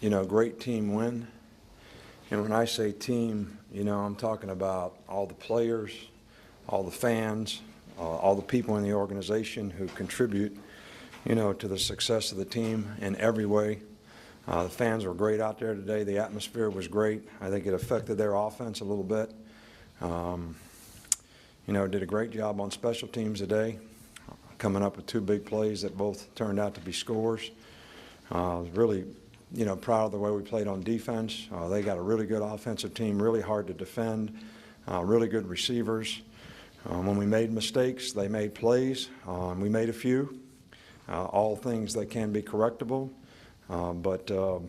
great team win. And when I say team, I'm talking about all the players, all the fans, all the people in the organization who contribute, to the success of the team in every way. The fans were great out there today. The atmosphere was great. I think it affected their offense a little bit. Did a great job on special teams today, coming up with two big plays that both turned out to be scores. Really, proud of the way we played on defense. They got a really good offensive team, really hard to defend, really good receivers. When we made mistakes, they made plays. We made a few, all things that can be correctable. But I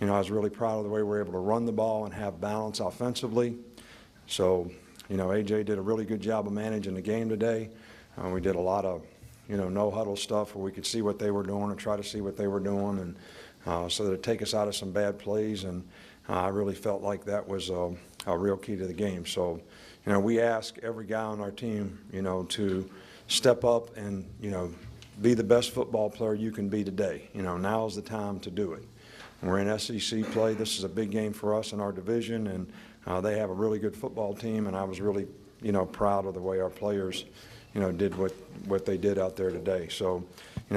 was really proud of the way we were able to run the ball and have balance offensively. So, A.J. did a really good job of managing the game today. We did a lot of, no huddle stuff where we could see what they were doing and try to see what they were doing, and so that it'd take us out of some bad plays. And I really felt like that was a real key to the game. So, we ask every guy on our team, to step up and, be the best football player you can be today. Now's the time to do it. We're in SEC play. This is a big game for us in our division, and they have a really good football team, and I was really, proud of the way our players, did what they did out there today. So,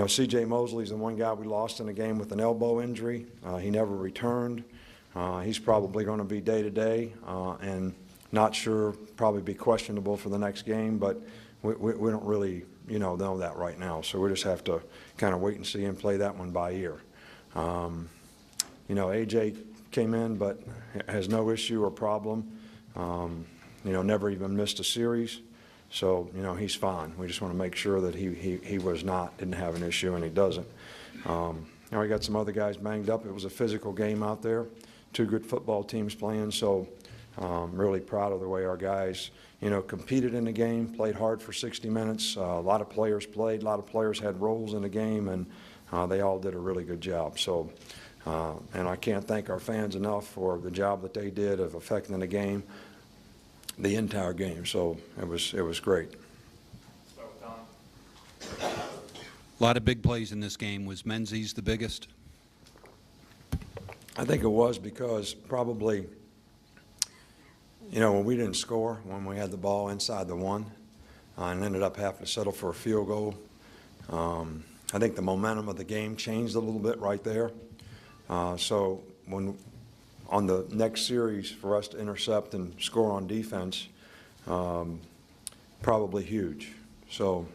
C.J. Mosley's the one guy we lost in the game with an elbow injury. He never returned. He's probably going to be day-to-day and not sure, probably be questionable for the next game, but we don't really, know that right now. So we just have to kind of wait and see and play that one by ear. A.J. came in but has no issue or problem. Never even missed a series. So, he's fine. We just want to make sure that he didn't have an issue, and he doesn't. We got some other guys banged up. It was a physical game out there. Two good football teams playing, so really proud of the way our guys, competed in the game, played hard for 60 minutes. A lot of players played. A lot of players had roles in the game, and they all did a really good job. So, and I can't thank our fans enough for the job that they did of affecting the game, the entire game. So it was great. A lot of big plays in this game. Was Menzies the biggest? I think it was because probably, when we didn't score, when we had the ball inside the one and ended up having to settle for a field goal, I think the momentum of the game changed a little bit right there. So when on the next series for us to intercept and score on defense, probably huge. So,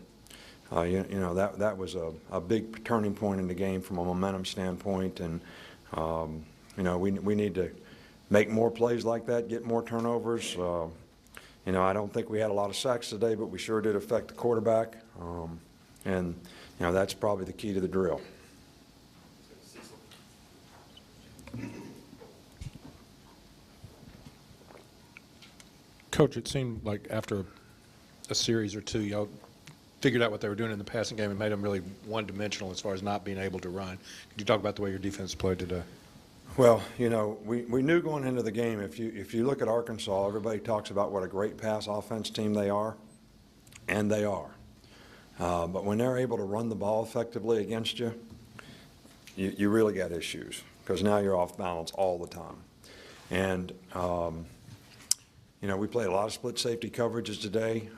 that was a big turning point in the game from a momentum standpoint, and we need to make more plays like that, get more turnovers. I don't think we had a lot of sacks today, but we sure did affect the quarterback, and that's probably the key to the drill. Coach, it seemed like after a series or two, y'all figured out what they were doing in the passing game and made them really one-dimensional as far as not being able to run. Could you talk about the way your defense played today? Well, we knew going into the game, if you look at Arkansas, everybody talks about what a great pass offense team they are, and they are. But when they're able to run the ball effectively against you, you really got issues, because now you're off balance all the time. And we played a lot of split safety coverages today,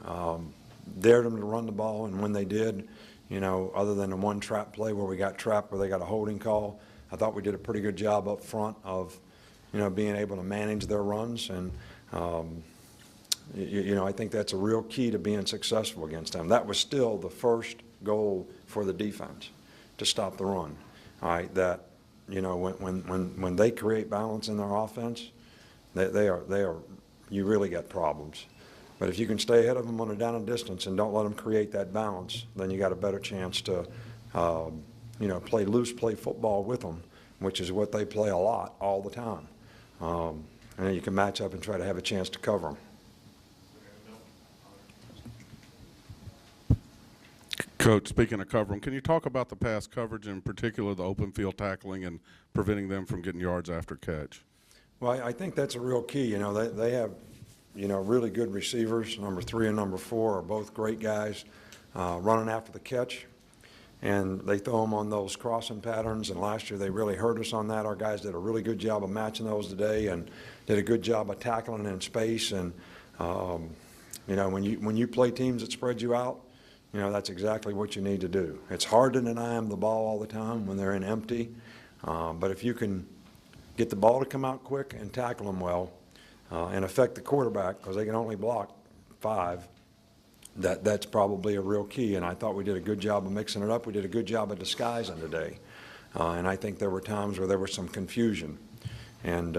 dared them to run the ball, and when they did, other than the one trap play where we got trapped where they got a holding call, I thought we did a pretty good job up front of, being able to manage their runs. And, I think that's a real key to being successful against them. That was still the first goal for the defense, to stop the run. All right, that, when they create balance in their offense, they are, you really got problems. But if you can stay ahead of them on a down and distance and don't let them create that balance, then you got a better chance to, play loose, play football with them, which is what they play a lot, all the time. And then you can match up and try to have a chance to cover them. Coach, speaking of covering, can you talk about the pass coverage, in particular the open field tackling and preventing them from getting yards after catch? Well, I think that's a real key. They have, really good receivers. Number 3 and number 4 are both great guys running after the catch. and they throw them on those crossing patterns, and last year they really hurt us on that. Our guys did a really good job of matching those today and did a good job of tackling in space. And you know, when you play teams that spread you out, you know, that's exactly what you need to do. It's hard to deny them the ball all the time when they're in empty, but if you can get the ball to come out quick and tackle them well and affect the quarterback, because they can only block 5, that's probably a real key. And I thought we did a good job of mixing it up. We did a good job of disguising today. And I think there were times where there was some confusion. And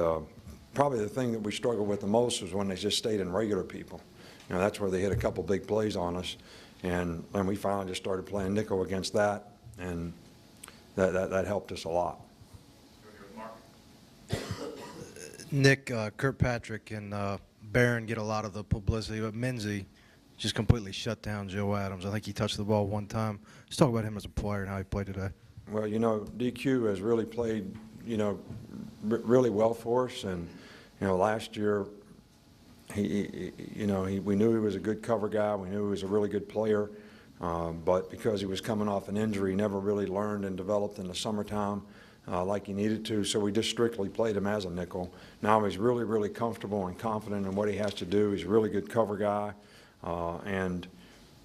probably the thing that we struggled with the most was when they just stayed in regular people. You know, that's where they hit a couple big plays on us. And we finally just started playing nickel against that, and that helped us a lot. Nick, Kirkpatrick and Barron get a lot of the publicity, but Minzy just completely shut down Joe Adams. I think he touched the ball one time. Let's talk about him as a player and how he played today. Well, you know, DQ has really played, you know, really well for us. And, you know, last year, we knew he was a good cover guy. We knew he was a really good player. But because he was coming off an injury, he never really learned and developed in the summertime like he needed to. So we just strictly played him as a nickel. Now he's really, really comfortable and confident in what he has to do. He's a really good cover guy. And,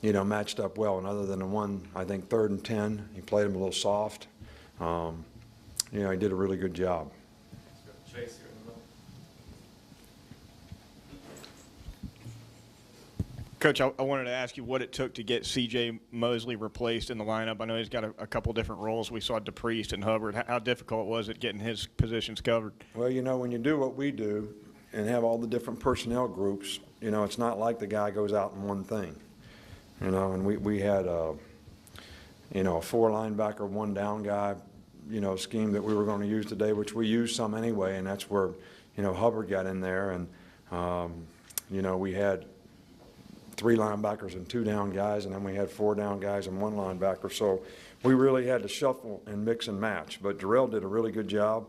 you know, matched up well. And other than the one, I think, 3rd and 10, he played him a little soft. You know, he did a really good job. Chase here in the middle. Coach, I wanted to ask you what it took to get C.J. Mosley replaced in the lineup. I know he's got a couple different roles. We saw DePriest and Hubbard. How difficult was it getting his positions covered? Well, you know, when you do what we do and have all the different personnel groups, you know, it's not like the guy goes out in one thing. You know, and we had, you know, a 4 linebacker, 1 down guy, you know, scheme that we were going to use today, which we used some anyway, and that's where, you know, Hubbard got in there. And, you know, we had 3 linebackers and 2 down guys, and then we had 4 down guys and 1 linebacker. So we really had to shuffle and mix and match. But Jarrell did a really good job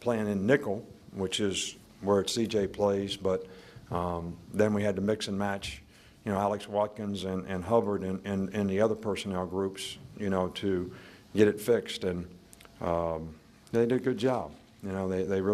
playing in nickel, which is where CJ plays. But then we had to mix and match, you know, Alex Watkins and Hubbard and the other personnel groups, you know, to get it fixed. And they did a good job. You know, they really